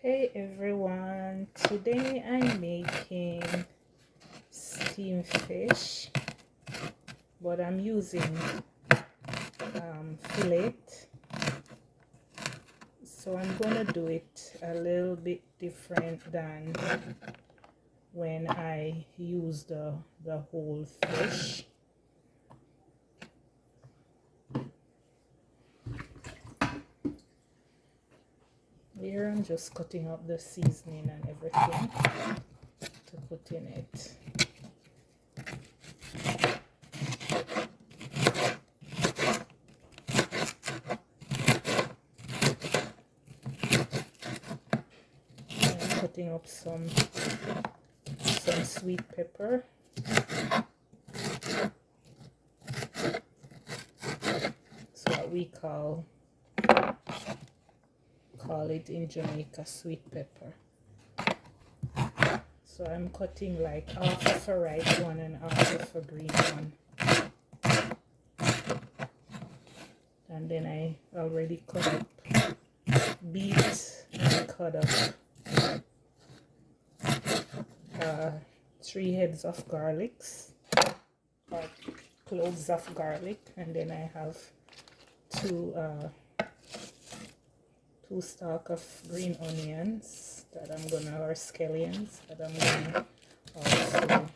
Hey everyone, today I'm making steamed fish, but I'm using fillet, so I'm gonna do it a little bit different than when I use the whole fish. Here I'm just cutting up the seasoning and everything to put in it. I'm cutting up some sweet pepper. It's what we call it in Jamaica sweet pepper. So I'm cutting like half of a ripe one and half of a green one. And then I already cut up, beet, and cut up 3 heads of garlics, or cloves of garlic, and then I have two stalks of green onions that I'm gonna, or scallions that I'm gonna also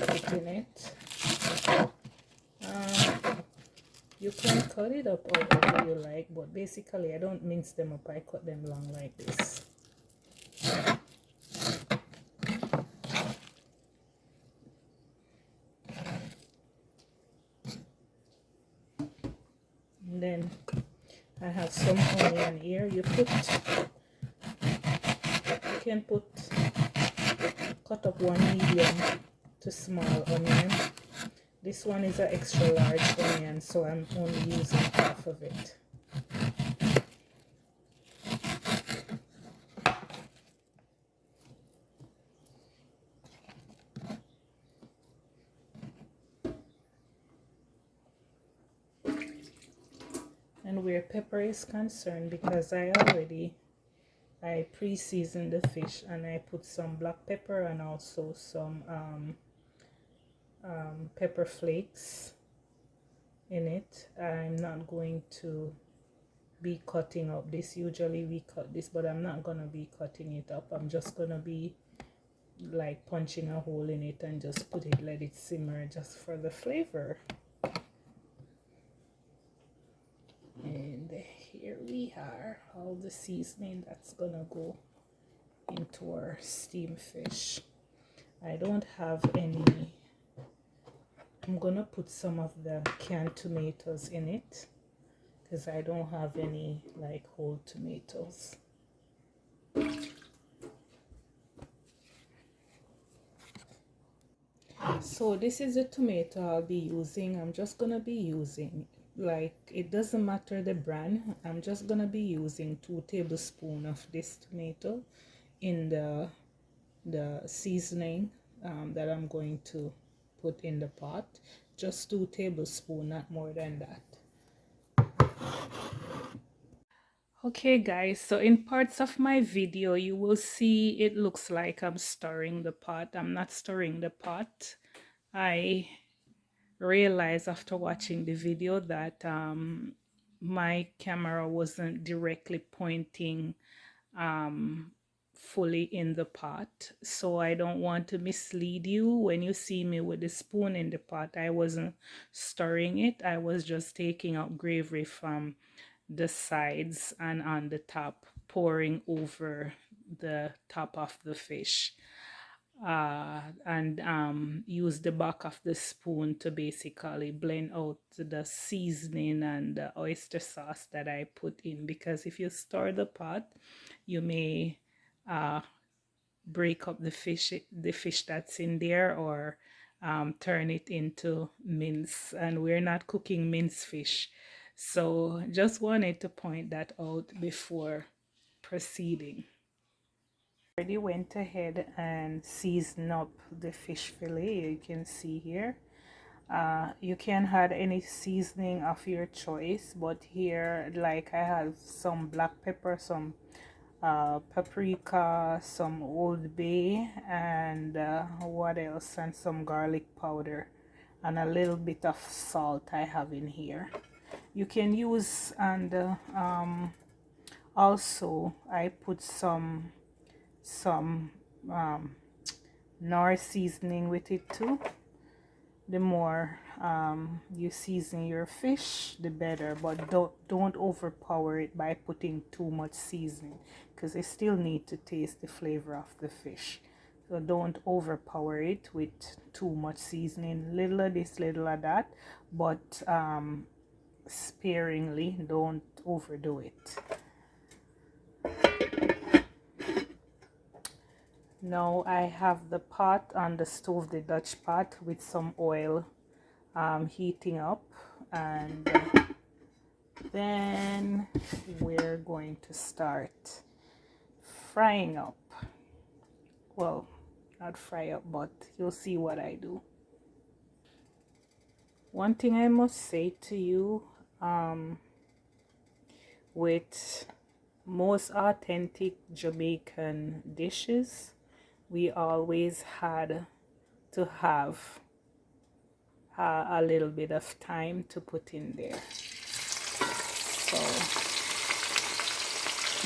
put in it. You can cut it up however you like, but basically I don't mince them up, I cut them long like this. And then I have some onion here. You can cut up one medium to small onion. This one is an extra large onion, so I'm only using half of it. And where pepper is concerned, because I pre-seasoned the fish and I put some black pepper and also some pepper flakes in it. I'm not going to be cutting up this. Usually we cut this, but I'm not gonna be cutting it up. I'm just gonna be like punching a hole in it and just let it simmer just for the flavor. And here we are, all the seasoning that's gonna go into our steamed fish. I don't have any. I'm gonna put some of the canned tomatoes in it because I don't have any like whole tomatoes. So this is the tomato I'll be using. I'm just gonna be using, like, it doesn't matter the brand, I'm just gonna be using 2 tablespoons of this tomato in the seasoning that I'm going to put in the pot. Just 2 tablespoons, not more than that. Okay guys, so in parts of my video you will see it looks like I'm stirring the pot. I'm not stirring the pot. I realized after watching the video that my camera wasn't directly pointing fully in the pot, so I don't want to mislead you. When you see me with the spoon in the pot, I wasn't stirring it. I was just taking out gravy from the sides and on the top, pouring over the top of the fish, and use the back of the spoon to basically blend out the seasoning and the oyster sauce that I put in, because if you stir the pot you may break up the fish that's in there, or turn it into mince, and we're not cooking mince fish. So just wanted to point that out before proceeding. Already went ahead and seasoned up the fish fillet. You can see here. You can add any seasoning of your choice, but here, like, I have some black pepper, some paprika, some Old Bay, and what else, and some garlic powder, and a little bit of salt I have in here. You can use, and also I put some Nor seasoning with it too. The more you season your fish, the better, but don't overpower it by putting too much seasoning, because you still need to taste the flavor of the fish. So don't overpower it with too much seasoning. Little of this, little of that, but sparingly. Don't overdo it. Now I have the pot on the stove, the Dutch pot, with some oil heating up, and then we're going to start frying up. Well, not fry up, but you'll see what I do. One thing I must say to you, with most authentic Jamaican dishes, we always had to have a little bit of thyme to put in there. So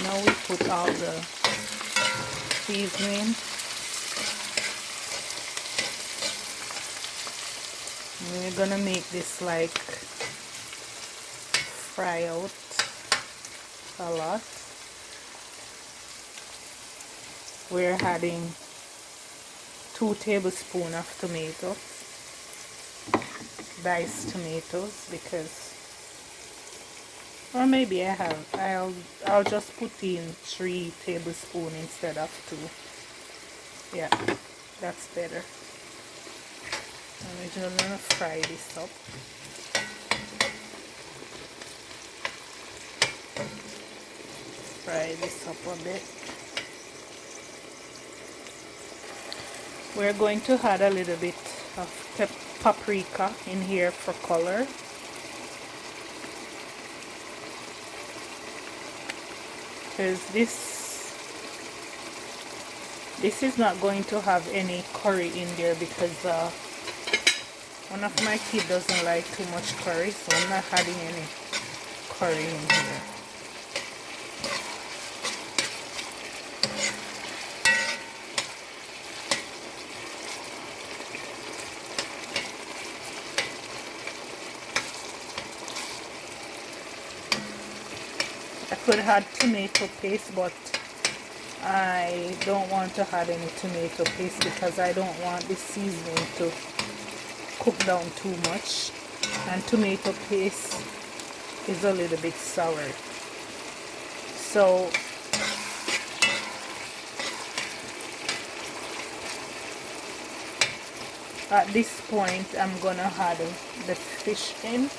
now we put all the seasoning. And we're gonna make this like fry out a lot. We're adding 2 tablespoons of tomato, diced tomatoes, because, or maybe I'll just put in 3 tablespoons instead of 2. Yeah, that's better. And we're just gonna fry this up. Fry this up a bit. We're going to add a little bit of paprika in here for color. Because this is not going to have any curry in there, because one of my kids doesn't like too much curry, so I'm not adding any curry in here. I could add tomato paste, but I don't want to add any tomato paste because I don't want the seasoning to cook down too much, and tomato paste is a little bit sour. So at this point I'm gonna add the fish in.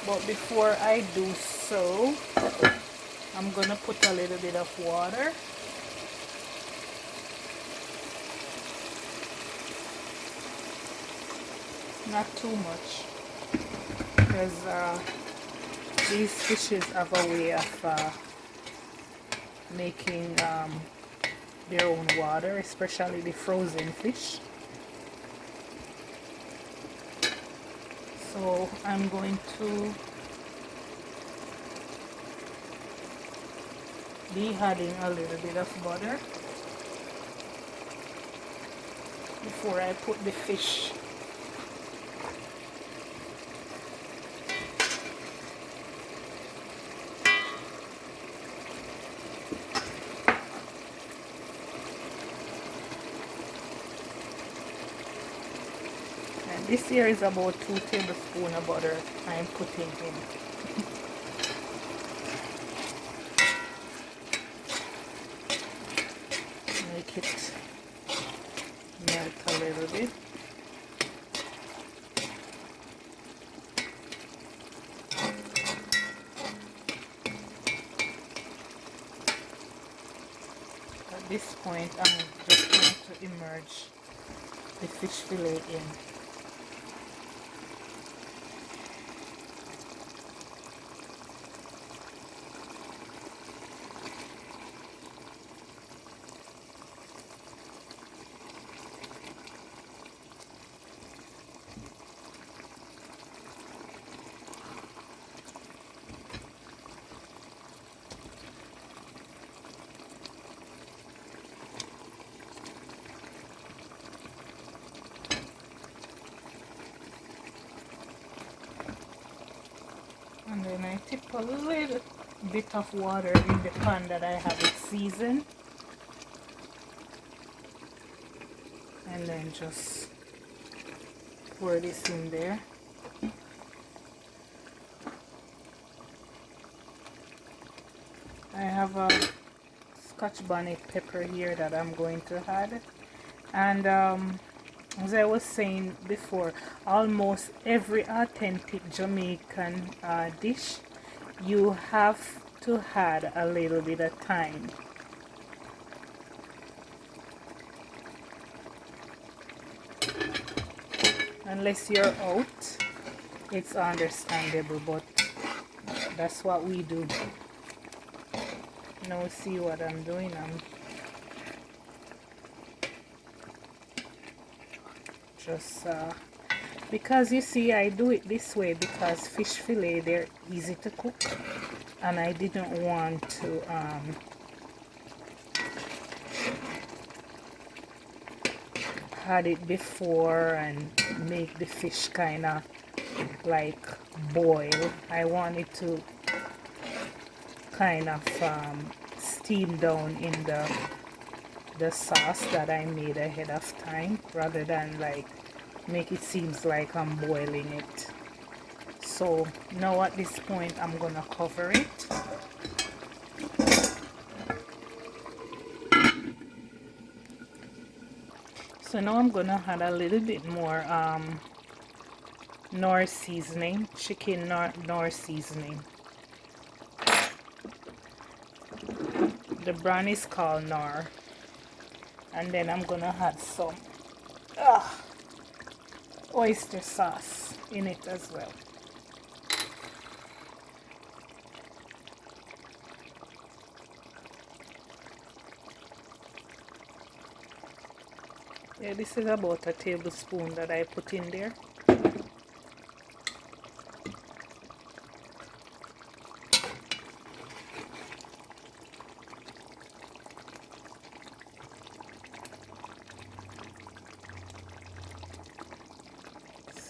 But before I do so, I'm gonna put a little bit of water. Not too much, because these fishes have a way of making their own water, especially the frozen fish. So I'm going to be adding a little bit of butter before I put the fish. And this here is about 2 tablespoons of butter I'm putting in. Make it melt a little bit. At this point, I'm just going to immerse the fish fillet in. and I tip a little bit of water in the pan that I have it seasoned, and then just pour this in there. I have a Scotch bonnet pepper here that I'm going to add, and as I was saying before, almost every authentic Jamaican dish, you have to add a little bit of thyme. Unless you're out, it's understandable, but that's what we do. Now see what I'm doing. I'm just because you see I do it this way because fish fillet, they're easy to cook, and I didn't want to had it before and make the fish kind of like boil. I wanted to kind of steam down in the sauce that I made ahead of time, rather than like make it seems like I'm boiling it. So now at this point I'm gonna cover it. So now I'm gonna add a little bit more Knorr seasoning, chicken Knorr seasoning. The brand is called Knorr. And then I'm gonna add some oyster sauce in it as well. Yeah, this is about a tablespoon that I put in there.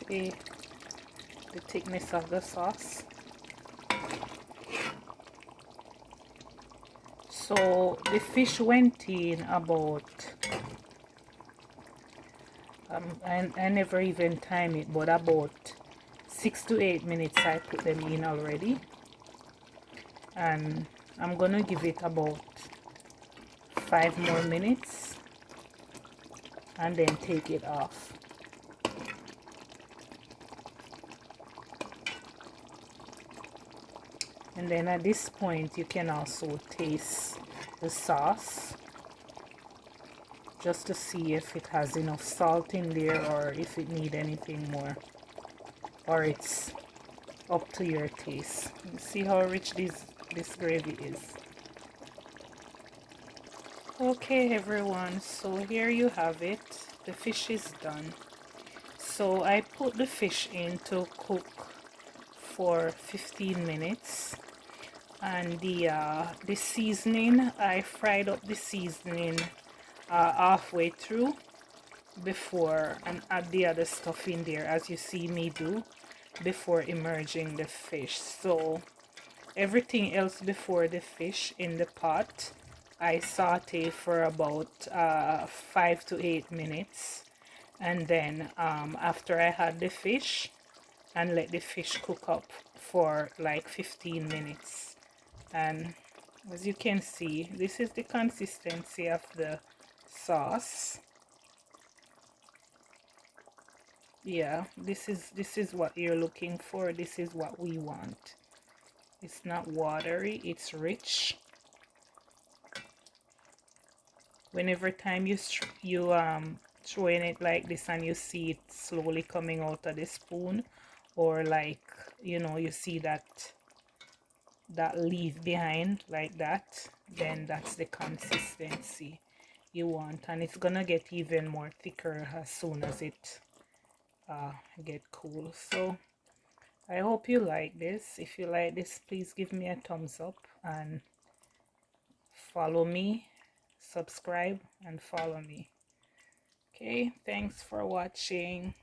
See the thickness of the sauce. So the fish went in about I never even time it, but about 6 to 8 minutes I put them in already, and I'm gonna give it about 5 more minutes and then take it off. And then at this point you can also taste the sauce just to see if it has enough salt in there or if it need anything more, or it's up to your taste. You see how rich this gravy is. Okay everyone, so here you have it. The fish is done. So I put the fish in to cook for 15 minutes, and the seasoning, I fried up the seasoning halfway through before, and add the other stuff in there as you see me do before immersing the fish. So everything else before the fish in the pot I saute for about 5 to 8 minutes, and then after I had the fish, and let the fish cook up for like 15 minutes. And as you can see, this is the consistency of the sauce. Yeah, this is what you're looking for. This is what we want. It's not watery, it's rich. Whenever time you throwing it like this and you see it slowly coming out of the spoon, or like, you know, you see that leaf behind like that, then that's the consistency you want, and it's gonna get even more thicker as soon as it get cool. So I hope you like this. If you like this, please give me a thumbs up and follow me, subscribe and follow me. Okay, thanks for watching.